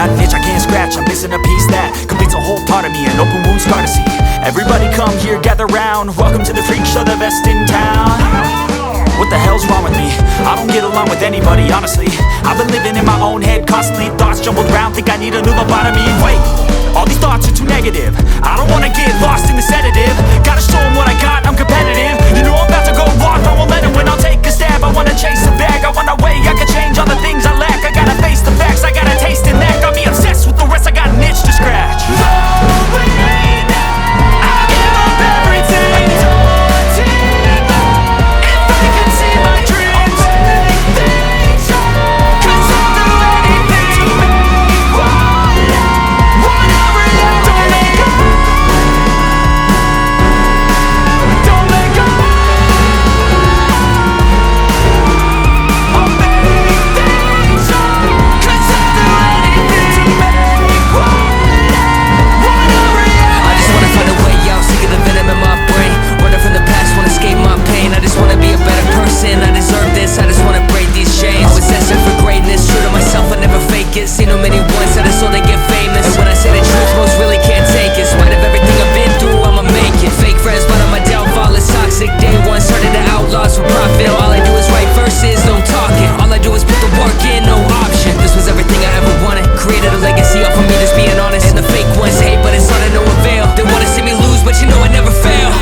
got an itch I can't scratch, I'm missing a piece that completes a whole part of me, an open wound scar to see. Everybody come here, gather round, welcome to the freak show, the best in town. What the hell's wrong with me? I don't get along with anybody, honestly. I've been living in my own head constantly, thoughts jumbled round, think I need a new lobotomy. Wait, all these thoughts are too negative, I don't wanna get lost in the sedative. Gotta show them what I got, I'm competitive. You know I'm about to go off, I won't let it win, I'll take a stab. I wanna chase a bag, I wanna weigh, I can change all the things I lack. I gotta face the facts, I got a taste in that. Got me obsessed with the rest, I got an itch to scratch. Seen too many once, that is so they get famous. And when I say the truth, most really can't take it. In spite of everything I've been through, I'ma make it. Fake friends, but on my downfall is toxic. Day one, started to outlaws for profit. All I do is write verses, no talking. All I do is put the work in, no option. This was everything I ever wanted. Created a legacy off of me, just being honest. And the fake ones hate, but it's all to no avail. They wanna see me lose, but you know I never fail.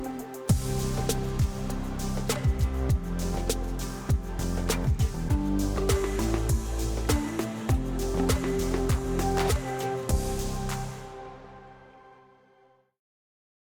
Bye.